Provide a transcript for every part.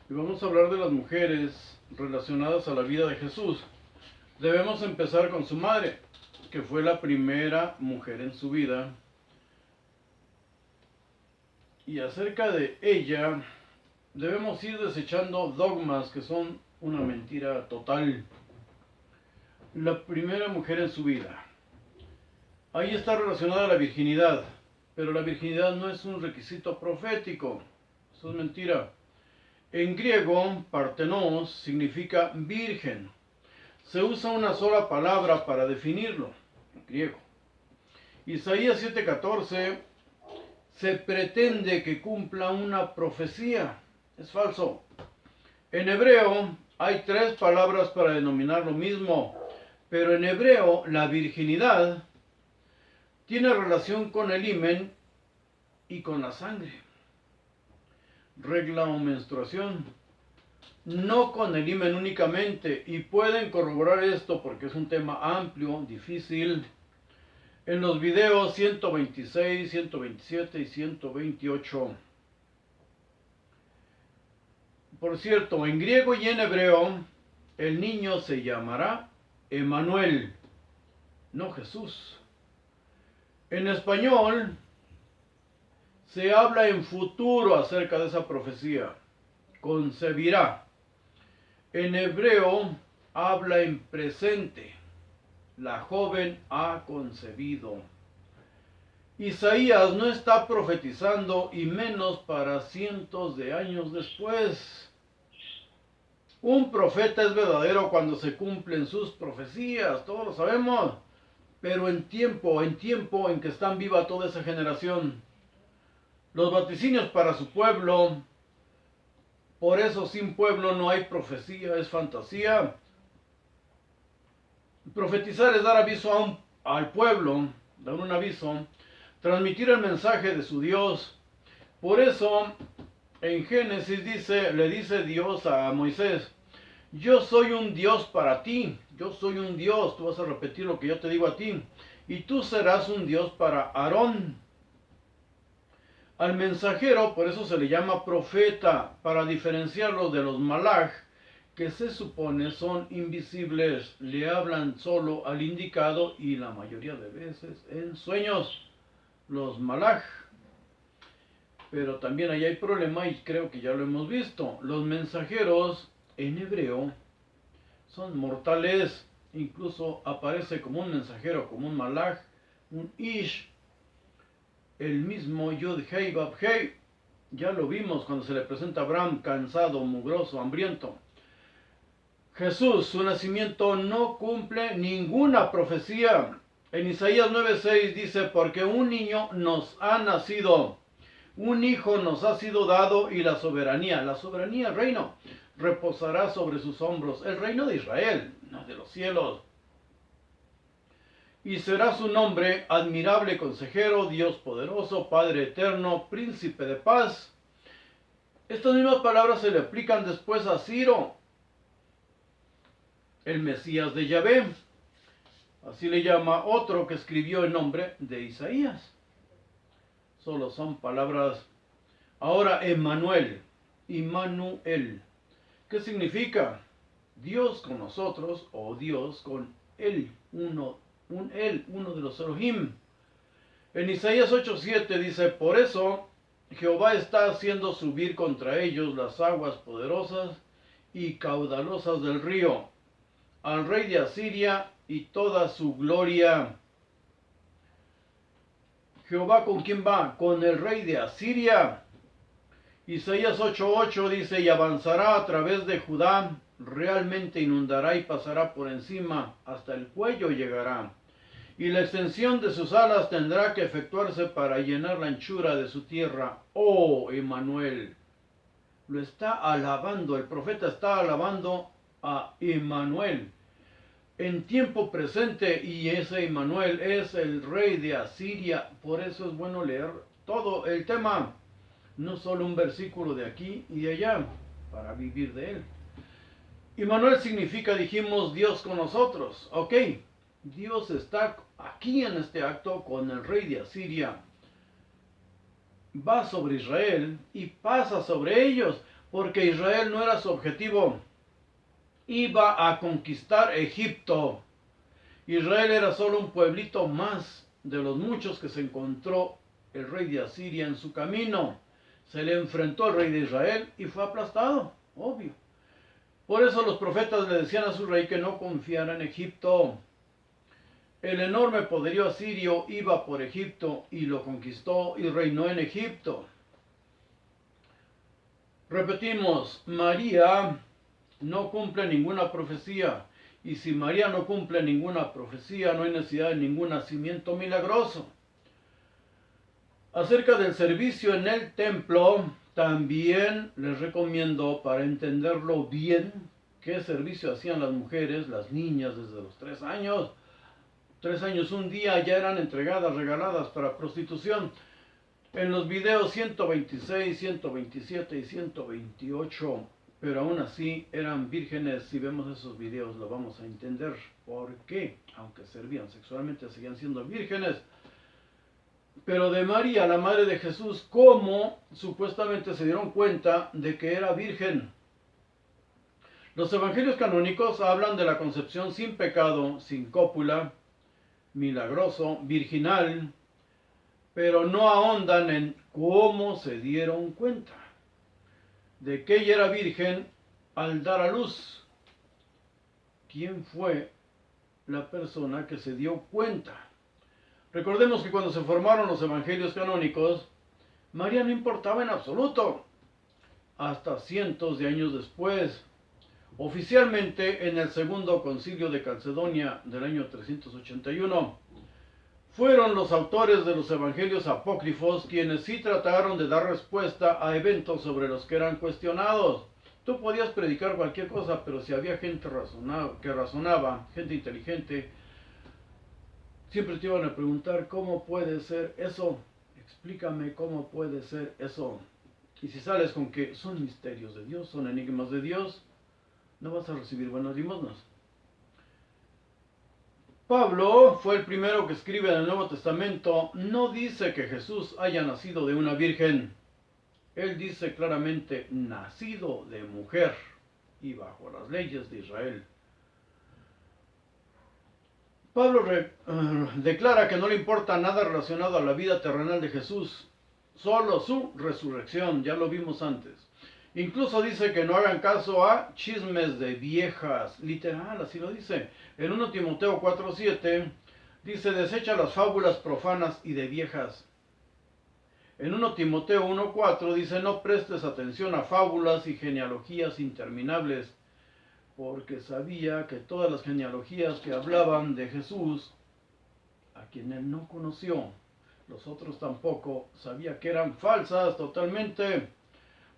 Y vamos a hablar de las mujeres relacionadas a la vida de Jesús. Debemos empezar con su madre, que fue la primera mujer en su vida. Y acerca de ella, debemos ir desechando dogmas que son una mentira total. La primera mujer en su vida. Ahí está relacionada la virginidad, pero la virginidad no es un requisito profético. Eso es mentira. En griego, partenos significa virgen. Se usa una sola palabra para definirlo, en griego. Isaías 7:14 se pretende que cumpla una profecía. Es falso. En hebreo hay 3 palabras para denominar lo mismo, pero en hebreo la virginidad tiene relación con el himen y con la sangre. Regla o menstruación. No con el himen únicamente, y pueden corroborar esto porque es un tema amplio, difícil, en los videos 126, 127 y 128. Por cierto, en griego y en hebreo, el niño se llamará Emmanuel, no Jesús. En español, se habla en futuro acerca de esa profecía, concebirá. En hebreo, habla en presente, la joven ha concebido. Isaías no está profetizando, y menos para cientos de años después. Un profeta es verdadero cuando se cumplen sus profecías, todos lo sabemos, pero en tiempo en que están viva toda esa generación. Los vaticinios para su pueblo, por eso sin pueblo no hay profecía, es fantasía. Profetizar es dar aviso al pueblo, dar un aviso, transmitir el mensaje de su Dios. Por eso en Génesis le dice Dios a Moisés: yo soy un Dios para ti, yo soy un Dios, tú vas a repetir lo que yo te digo a ti, y tú serás un Dios para Aarón. Al mensajero, por eso se le llama profeta, para diferenciarlo de los malaj, que se supone son invisibles, le hablan solo al indicado y la mayoría de veces en sueños, los malaj. Pero también ahí hay problema, y creo que ya lo hemos visto. Los mensajeros en hebreo son mortales, incluso aparece como un mensajero, como un malaj, un ish, el mismo Yud Hei Bab Hei. Ya lo vimos cuando se le presenta a Abraham cansado, mugroso, hambriento. Jesús, su nacimiento no cumple ninguna profecía. En Isaías 9:6 dice: porque un niño nos ha nacido, un hijo nos ha sido dado, y la soberanía, el reino, reposará sobre sus hombros. El reino de Israel, no de los cielos. Y será su nombre admirable consejero, Dios poderoso, Padre eterno, príncipe de paz. Estas mismas palabras se le aplican después a Ciro, el Mesías de Yahvé. Así le llama otro que escribió en nombre de Isaías. Solo son palabras. Ahora, Emmanuel, Immanuel. ¿Qué significa? Dios con nosotros, o Dios con él, uno de los Elohim. En Isaías 8:7 dice: por eso Jehová está haciendo subir contra ellos las aguas poderosas y caudalosas del río, al rey de Asiria y toda su gloria. ¿Jehová con quién va? Con el rey de Asiria. Isaías 8:8 dice: y avanzará a través de Judá, realmente inundará y pasará por encima, hasta el cuello llegará. Y la extensión de sus alas tendrá que efectuarse para llenar la anchura de su tierra. Oh, Emmanuel. Lo está alabando, el profeta está alabando a Emmanuel en tiempo presente, y ese Emmanuel es el rey de Asiria. Por eso es bueno leer todo el tema, no solo un versículo de aquí y de allá, para vivir de él. Emmanuel significa, dijimos, Dios con nosotros. Ok, Dios está aquí en este acto con el rey de Asiria. Va sobre Israel y pasa sobre ellos porque Israel no era su objetivo. Iba a conquistar Egipto. Israel era solo un pueblito más de los muchos que se encontró el rey de Asiria en su camino. Se le enfrentó al rey de Israel y fue aplastado, obvio. Por eso los profetas le decían a su rey que no confiara en Egipto. El enorme poderío asirio iba por Egipto y lo conquistó y reinó en Egipto. Repetimos, María no cumple ninguna profecía. Y si María no cumple ninguna profecía, no hay necesidad de ningún nacimiento milagroso. Acerca del servicio en el templo, también les recomiendo, para entenderlo bien, qué servicio hacían las mujeres, las niñas desde los 3 años. 3 años, un día ya eran entregadas, regaladas para prostitución. En los videos 126, 127 y 128, pero aún así eran vírgenes. Si vemos esos videos lo vamos a entender por qué, aunque servían sexualmente, seguían siendo vírgenes. Pero de María, la madre de Jesús, ¿cómo supuestamente se dieron cuenta de que era virgen? Los evangelios canónicos hablan de la concepción sin pecado, sin cópula, milagroso, virginal, pero no ahondan en cómo se dieron cuenta de que ella era virgen al dar a luz. ¿Quién fue la persona que se dio cuenta? Recordemos que cuando se formaron los evangelios canónicos, María no importaba en absoluto, hasta cientos de años después. Oficialmente, en el segundo concilio de Calcedonia del año 381, fueron los autores de los evangelios apócrifos quienes sí trataron de dar respuesta a eventos sobre los que eran cuestionados. Tú podías predicar cualquier cosa, pero si había gente que razonaba, gente inteligente, siempre te iban a preguntar, ¿cómo puede ser eso? Explícame cómo puede ser eso. Y si sales con que son misterios de Dios, son enigmas de Dios, no vas a recibir buenas limosnas. Pablo fue el primero que escribe en el Nuevo Testamento. No dice que Jesús haya nacido de una virgen. Él dice claramente, nacido de mujer y bajo las leyes de Israel. Pablo declara que no le importa nada relacionado a la vida terrenal de Jesús, solo su resurrección, ya lo vimos antes. Incluso dice que no hagan caso a chismes de viejas, literal, así lo dice. En 1 Timoteo 4:7 dice, desecha las fábulas profanas y de viejas. En 1 Timoteo 1:4 dice, no prestes atención a fábulas y genealogías interminables, porque sabía que todas las genealogías que hablaban de Jesús, a quien él no conoció, los otros tampoco, sabía que eran falsas totalmente.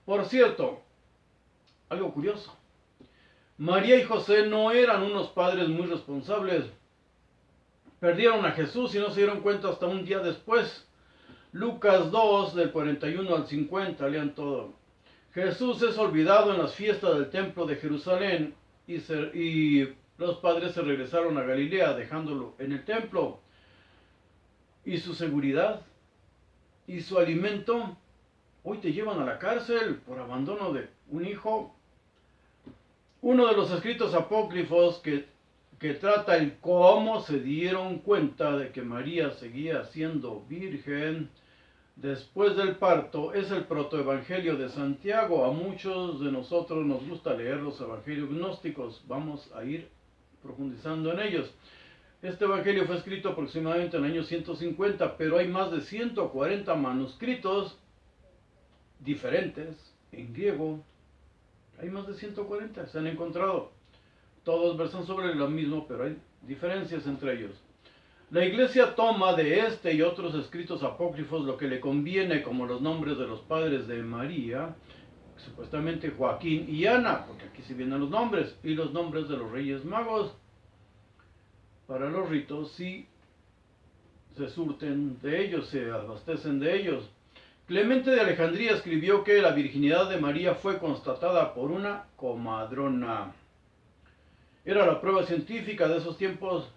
Por cierto, algo curioso, María y José no eran unos padres muy responsables. Perdieron a Jesús y no se dieron cuenta hasta un día después. Lucas 2, del 41 al 50, lean todo. Jesús es olvidado en las fiestas del templo de Jerusalén y los padres se regresaron a Galilea dejándolo en el templo. Y su seguridad y su alimento, hoy te llevan a la cárcel por abandono de un hijo. Uno de los escritos apócrifos que trata el cómo se dieron cuenta de que María seguía siendo virgen después del parto es el protoevangelio de Santiago. A muchos de nosotros nos gusta leer los evangelios gnósticos. Vamos a ir profundizando en ellos. Este evangelio fue escrito aproximadamente en el año 150, pero hay más de 140 manuscritos diferentes en griego. Hay más de 140, se han encontrado. Todos versan sobre lo mismo, pero hay diferencias entre ellos. La iglesia toma de este y otros escritos apócrifos lo que le conviene, como los nombres de los padres de María, supuestamente Joaquín y Ana, porque aquí sí vienen los nombres, y los nombres de los reyes magos. Para los ritos sí se surten de ellos, se abastecen de ellos. Clemente de Alejandría escribió que la virginidad de María fue constatada por una comadrona. Era la prueba científica de esos tiempos.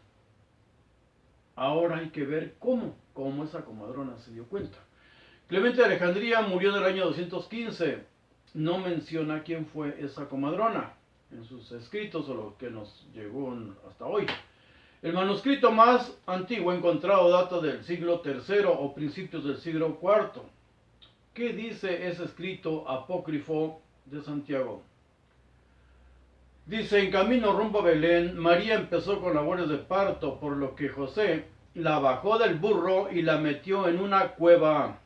Ahora hay que ver cómo esa comadrona se dio cuenta. Clemente de Alejandría murió en el año 215. no menciona quién fue esa comadrona en sus escritos o lo que nos llegó hasta hoy. El manuscrito más antiguo encontrado data del siglo III o principios del siglo IV. ¿Qué dice ese escrito apócrifo de Santiago? Dice, en camino rumbo a Belén, María empezó con labores de parto, por lo que José la bajó del burro y la metió en una cueva,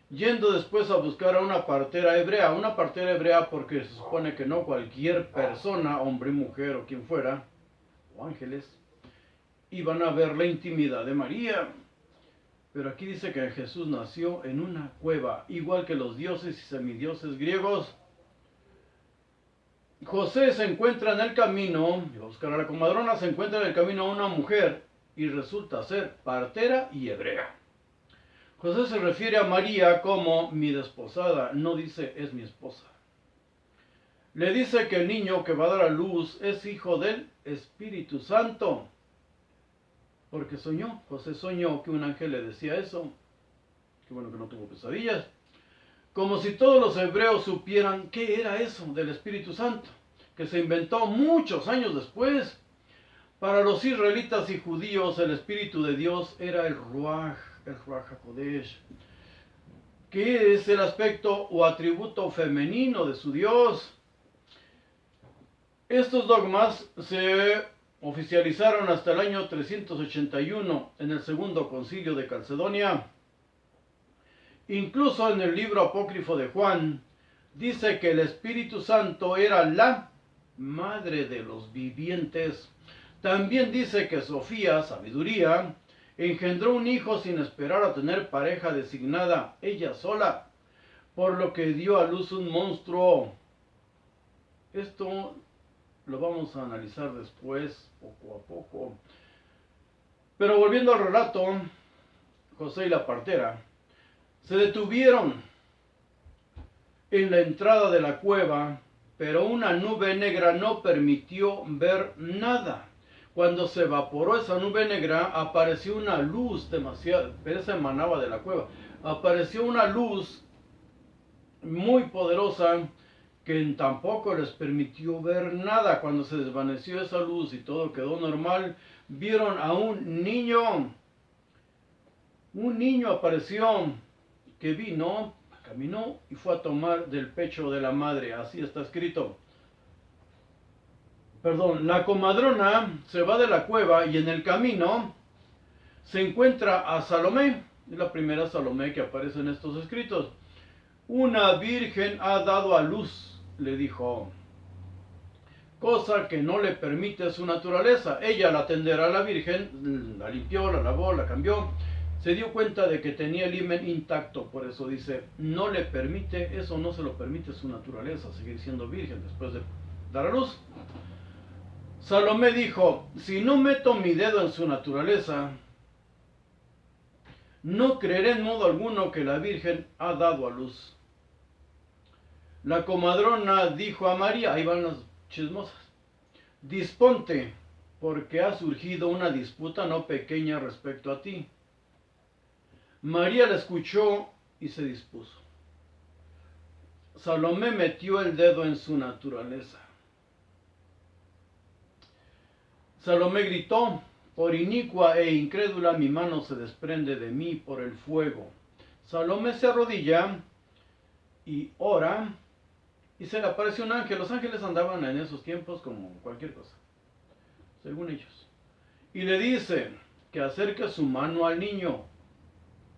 yendo después a buscar a una partera hebrea porque se supone que no cualquier persona, hombre, mujer o quien fuera, o ángeles, iban a ver la intimidad de María. Pero aquí dice que Jesús nació en una cueva, igual que los dioses y semidioses griegos. José se encuentra en el camino, y va a buscar a la comadrona, se encuentra en el camino a una mujer y resulta ser partera y hebrea. José se refiere a María como mi desposada, no dice es mi esposa. Le dice que el niño que va a dar a luz es hijo del Espíritu Santo. Porque José soñó que un ángel le decía eso. Qué bueno que no tuvo pesadillas. Como si todos los hebreos supieran qué era eso del Espíritu Santo, que se inventó muchos años después. Para los israelitas y judíos el Espíritu de Dios era el Ruach HaKodesh, que es el aspecto o atributo femenino de su Dios. Estos dogmas se oficializaron hasta el año 381 en el Segundo Concilio de Calcedonia. Incluso en el libro apócrifo de Juan, dice que el Espíritu Santo era la madre de los vivientes. También dice que Sofía, sabiduría, engendró un hijo sin esperar a tener pareja designada, ella sola, por lo que dio a luz un monstruo. Esto lo vamos a analizar después, poco a poco. Pero volviendo al relato, José y la partera se detuvieron en la entrada de la cueva, pero una nube negra no permitió ver nada. Cuando se evaporó esa nube negra, apareció una luz demasiado, pero esa emanaba de la cueva. Apareció una luz muy poderosa que tampoco les permitió ver nada. Cuando se desvaneció esa luz y todo quedó normal, vieron a un niño. Un niño apareció que vino, caminó y fue a tomar del pecho de la madre. Así está escrito. La comadrona se va de la cueva y en el camino se encuentra a Salomé. Es la primera Salomé que aparece en estos escritos. Una virgen ha dado a luz, le dijo, cosa que no le permite su naturaleza. Ella, al atender a la virgen, la limpió, la lavó, la cambió. Se dio cuenta de que tenía el himen intacto, por eso dice, no le permite, eso no se lo permite su naturaleza, seguir siendo virgen después de dar a luz. Salomé dijo, si no meto mi dedo en su naturaleza, no creeré en modo alguno que la virgen ha dado a luz. La comadrona dijo a María, ahí van las chismosas, disponte, porque ha surgido una disputa no pequeña respecto a ti. María la escuchó y se dispuso. Salomé metió el dedo en su naturaleza. Salomé gritó, por inicua e incrédula mi mano se desprende de mí por el fuego. Salomé se arrodilla y ora y se le apareció un ángel. Los ángeles andaban en esos tiempos como cualquier cosa, según ellos. Y le dice que acerque su mano al niño.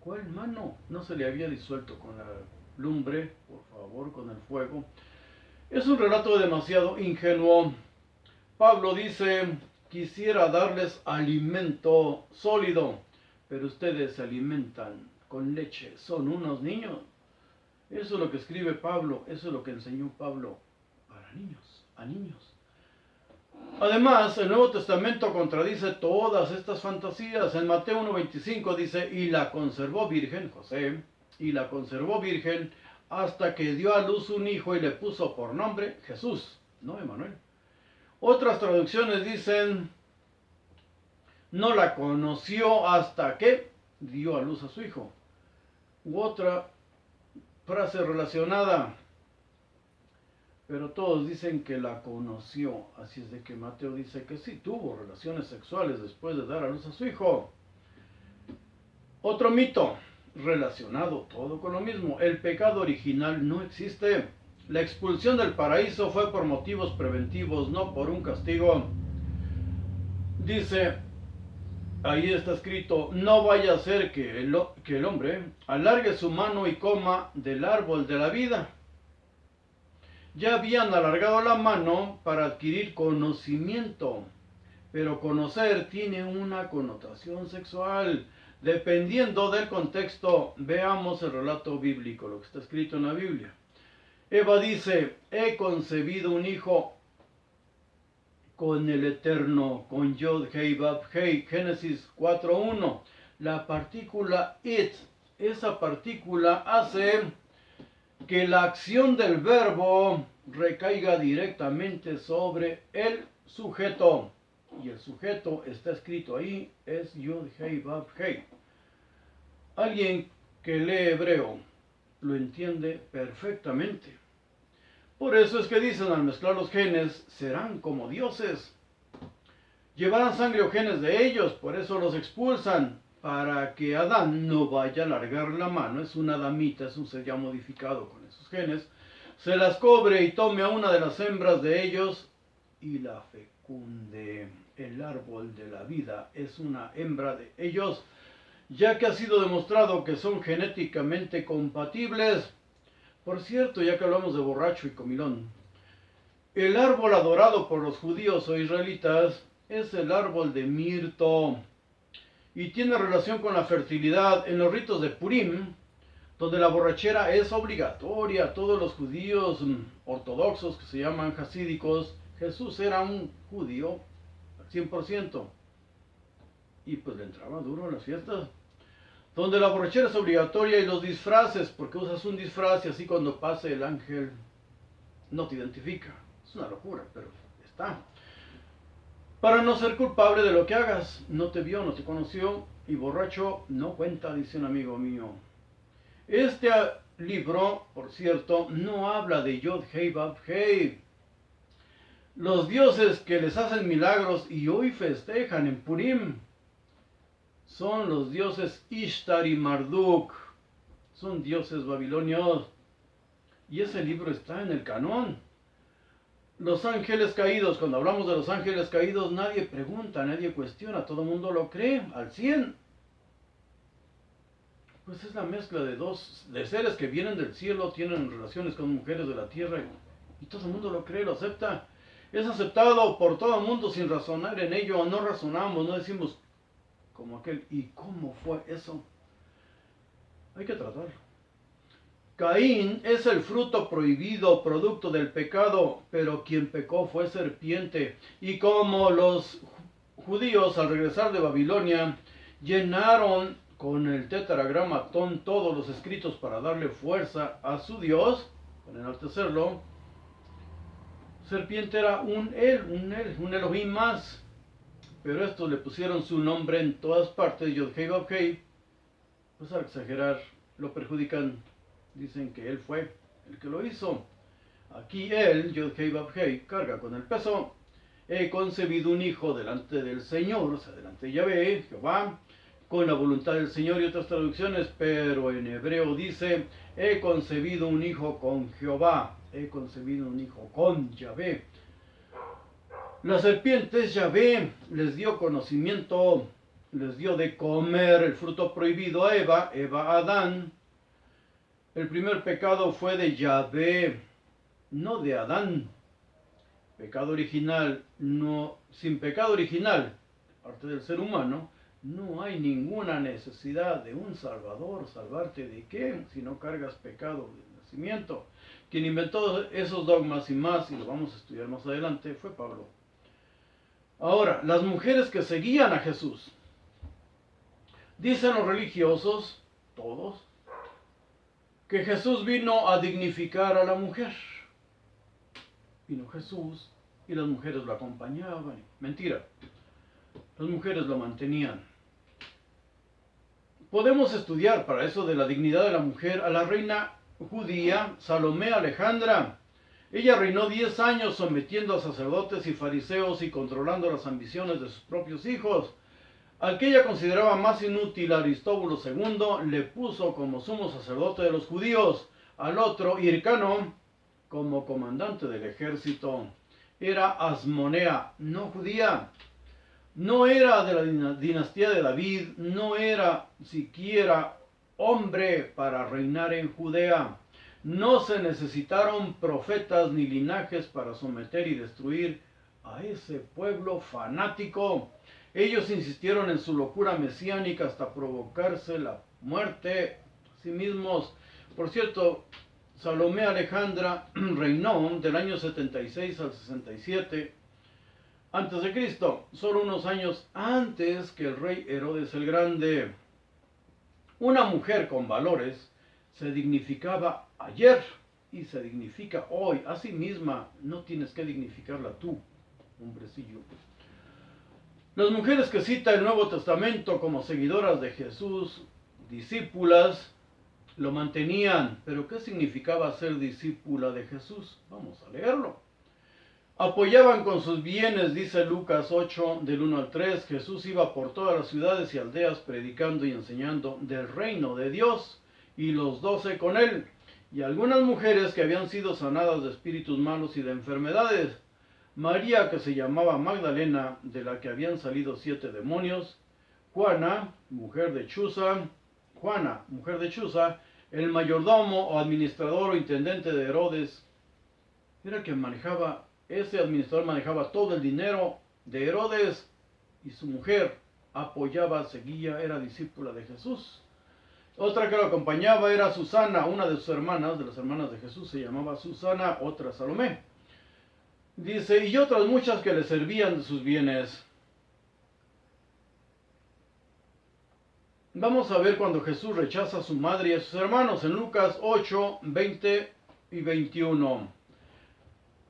¿Cuál mano? No se le había disuelto con la lumbre, por favor, con el fuego. Es un relato demasiado ingenuo. Pablo dice, quisiera darles alimento sólido, pero ustedes se alimentan con leche, son unos niños. Eso es lo que escribe Pablo, eso es lo que enseñó Pablo para niños, a niños. Además, el Nuevo Testamento contradice todas estas fantasías. En Mateo 1:25 dice, y la conservó virgen, José, y la conservó virgen hasta que dio a luz un hijo y le puso por nombre Jesús, no Emanuel. Otras traducciones dicen, no la conoció hasta que dio a luz a su hijo. U otra frase relacionada, pero todos dicen que la conoció. Así es de que Mateo dice que sí tuvo relaciones sexuales después de dar a luz a su hijo. Otro mito relacionado todo con lo mismo. El pecado original no existe. La expulsión del paraíso fue por motivos preventivos, no por un castigo. Dice, ahí está escrito, no vaya a ser que el hombre alargue su mano y coma del árbol de la vida. Ya habían alargado la mano para adquirir conocimiento, pero conocer tiene una connotación sexual. Dependiendo del contexto, veamos el relato bíblico, lo que está escrito en la Biblia. Eva dice, he concebido un hijo con el Eterno, con Yod Hei Vav Hei, Génesis 4:1. La partícula it, esa partícula hace que la acción del verbo recaiga directamente sobre el sujeto. Y el sujeto está escrito ahí, es Yod Hei Vav Hei. Alguien que lee hebreo lo entiende perfectamente. Por eso es que dicen al mezclar los genes, serán como dioses. Llevarán sangre o genes de ellos, por eso los expulsan, para que Adán no vaya a alargar la mano. Es una damita, es un ser ya modificado con esos genes. Se las cobre y tome a una de las hembras de ellos y la fecunde. El árbol de la vida es una hembra de ellos, ya que ha sido demostrado que son genéticamente compatibles. Por cierto, ya que hablamos de borracho y comilón, el árbol adorado por los judíos o israelitas es el árbol de mirto y tiene relación con la fertilidad en los ritos de Purim, donde la borrachera es obligatoria. Todos los judíos ortodoxos que se llaman hasídicos, Jesús era un judío al 100% y pues le entraba duro en las fiestas. Donde la borrachera es obligatoria y los disfraces, porque usas un disfraz y así cuando pase el ángel no te identifica. Es una locura, pero está. Para no ser culpable de lo que hagas, no te vio, no te conoció y borracho no cuenta, dice un amigo mío. Este libro, por cierto, no habla de Yod Hei Vav Hei. Los dioses que les hacen milagros y hoy festejan en Purim son los dioses Ishtar y Marduk. Son dioses babilonios. Y ese libro está en el canon. Los ángeles caídos, cuando hablamos de los ángeles caídos, nadie pregunta, nadie cuestiona, todo el mundo lo cree al 100. Pues es la mezcla de seres que vienen del cielo, tienen relaciones con mujeres de la tierra y todo el mundo lo cree, lo acepta. Es aceptado por todo el mundo sin razonar en ello, no razonamos, no decimos como aquel, ¿y cómo fue eso? Hay que tratarlo. Caín es el fruto prohibido, producto del pecado, pero quien pecó fue serpiente. Y como los judíos al regresar de Babilonia llenaron con el tetragramatón todos los escritos para darle fuerza a su Dios, para enaltecerlo, serpiente era un Elohim más. Pero estos le pusieron su nombre en todas partes, Yod Hei Vav Hei, pues al exagerar lo perjudican. Dicen que él fue el que lo hizo. Aquí él, Yod Hei Vav Hei, carga con el peso. He concebido un hijo delante del Señor, o sea, delante de Yahvé, Jehová, con la voluntad del Señor y otras traducciones, pero en hebreo dice, he concebido un hijo con Jehová, he concebido un hijo con Yahvé. La serpiente es Yahvé, les dio conocimiento, les dio de comer el fruto prohibido a Eva a Adán. El primer pecado fue de Yahvé, no de Adán. Pecado original, no, sin pecado original, parte del ser humano, no hay ninguna necesidad de un salvador. ¿Salvarte de qué? Si no cargas pecado de nacimiento. Quien inventó esos dogmas y más, y lo vamos a estudiar más adelante, fue Pablo. Ahora, las mujeres que seguían a Jesús. Dicen los religiosos, todos, que Jesús vino a dignificar a la mujer. Vino Jesús y las mujeres lo acompañaban. Mentira, las mujeres lo mantenían. Podemos estudiar para eso de la dignidad de la mujer a la reina judía Salomé Alejandra. Ella reinó 10 años sometiendo a sacerdotes y fariseos y controlando las ambiciones de sus propios hijos. Al que ella consideraba más inútil, Aristóbulo II, le puso como sumo sacerdote de los judíos, al otro, Hircano, como comandante del ejército. Era Asmonea, no judía. No era de la dinastía de David, no era siquiera hombre para reinar en Judea. No se necesitaron profetas ni linajes para someter y destruir a ese pueblo fanático. Ellos insistieron en su locura mesiánica hasta provocarse la muerte a sí mismos. Por cierto, Salomé Alejandra reinó del año 76 al 67 antes de Cristo, solo unos años antes que el rey Herodes el Grande. Una mujer con valores se dignificaba ayer y se dignifica hoy. A sí misma no tienes que dignificarla tú, hombrecillo. Las mujeres que cita el Nuevo Testamento como seguidoras de Jesús, discípulas, lo mantenían. Pero ¿qué significaba ser discípula de Jesús? Vamos a leerlo. Apoyaban con sus bienes, dice Lucas 8, del 1 al 3. Jesús iba por todas las ciudades y aldeas predicando y enseñando del reino de Dios, y los 12 con él, y algunas mujeres que habían sido sanadas de espíritus malos y de enfermedades. María, que se llamaba Magdalena, de la que habían salido 7 demonios. Juana, mujer de Chuza, el mayordomo o administrador o intendente de Herodes. Era quien manejaba. Ese administrador manejaba todo el dinero de Herodes, y su mujer apoyaba, seguía, era discípula de Jesús. Otra que lo acompañaba era Susana, una de sus hermanas, de las hermanas de Jesús, se llamaba Susana, otra Salomé. Dice, y otras muchas que le servían de sus bienes. Vamos a ver cuando Jesús rechaza a su madre y a sus hermanos en Lucas 8, 20 y 21.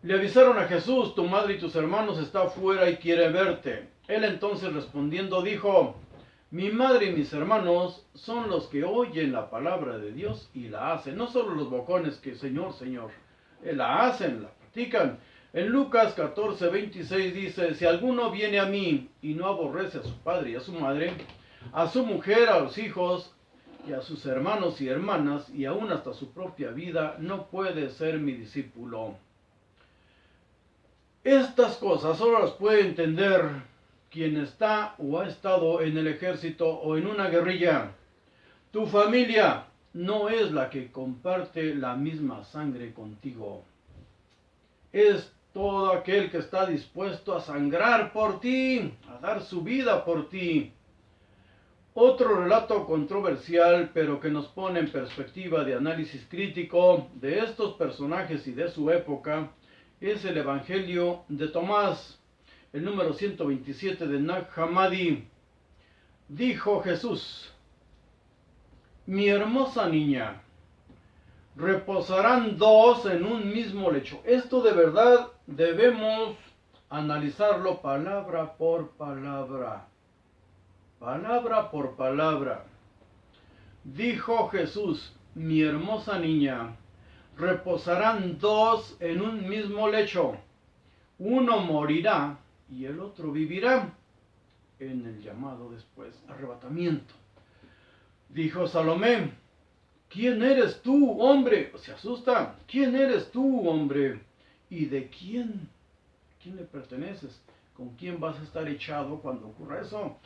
Le avisaron a Jesús, tu madre y tus hermanos están fuera y quiere verte. Él entonces respondiendo dijo, mi madre y mis hermanos son los que oyen la palabra de Dios y la hacen. No solo los bocones que Señor, Señor, la hacen, la practican. En Lucas 14, 26 dice, si alguno viene a mí y no aborrece a su padre y a su madre, a su mujer, a los hijos y a sus hermanos y hermanas, y aún hasta su propia vida, no puede ser mi discípulo. Estas cosas solo las puede entender quien está o ha estado en el ejército o en una guerrilla. Tu familia no es la que comparte la misma sangre contigo. Es todo aquel que está dispuesto a sangrar por ti, a dar su vida por ti. Otro relato controversial, pero que nos pone en perspectiva de análisis crítico de estos personajes y de su época, es el Evangelio de Tomás, el número 127 de Nag Hammadi. Dijo Jesús, mi hermosa niña, reposarán dos en un mismo lecho. Esto de verdad debemos analizarlo palabra por palabra. Palabra por palabra. Dijo Jesús, mi hermosa niña, reposarán dos en un mismo lecho. Uno morirá y el otro vivirá, en el llamado después arrebatamiento. Dijo Salomé, ¿quién eres tú, hombre? Se asusta. ¿Quién eres tú, hombre? ¿Y de quién le perteneces? ¿Con quién vas a estar echado cuando ocurra eso?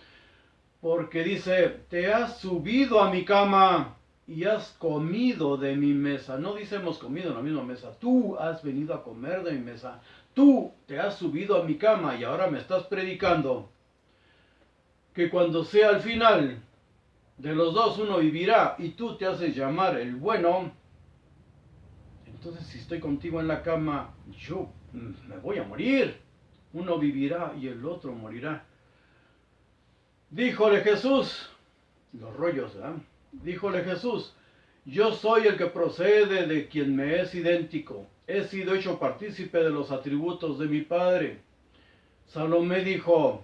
Porque dice, te has subido a mi cama y has comido de mi mesa. No dice hemos comido en la misma mesa. Tú has venido a comer de mi mesa. Tú te has subido a mi cama y ahora me estás predicando que cuando sea el final de los dos uno vivirá y tú te haces llamar el bueno. Entonces si estoy contigo en la cama, yo me voy a morir. Uno vivirá y el otro morirá. Díjole Jesús, los rollos, ¿verdad? Díjole Jesús, yo soy el que procede de quien me es idéntico. He sido hecho partícipe de los atributos de mi Padre. Salomé dijo,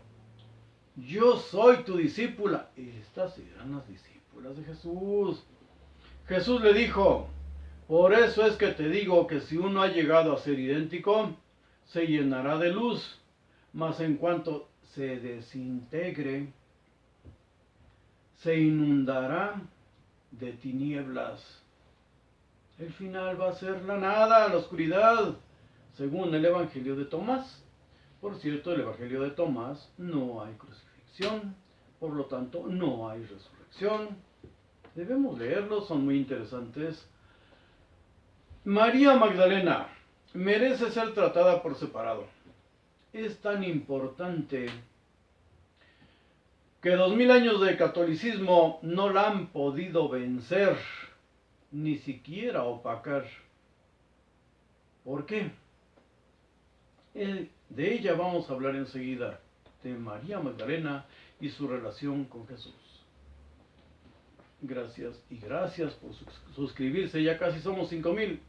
yo soy tu discípula. Estas eran las discípulas de Jesús. Jesús le dijo, Por eso es que te digo que si uno ha llegado a ser idéntico, se llenará de luz, mas en cuanto se desintegre, se inundará de tinieblas. El final va a ser la nada, la oscuridad, según el Evangelio de Tomás. Por cierto, el Evangelio de Tomás no hay crucifixión, por lo tanto no hay resurrección. Debemos leerlos, son muy interesantes. María Magdalena merece ser tratada por separado. Es tan importante que 2000 años de catolicismo no la han podido vencer, ni siquiera opacar. ¿Por qué? De ella vamos a hablar enseguida, de María Magdalena y su relación con Jesús. Gracias y gracias por suscribirse, ya casi somos 5000.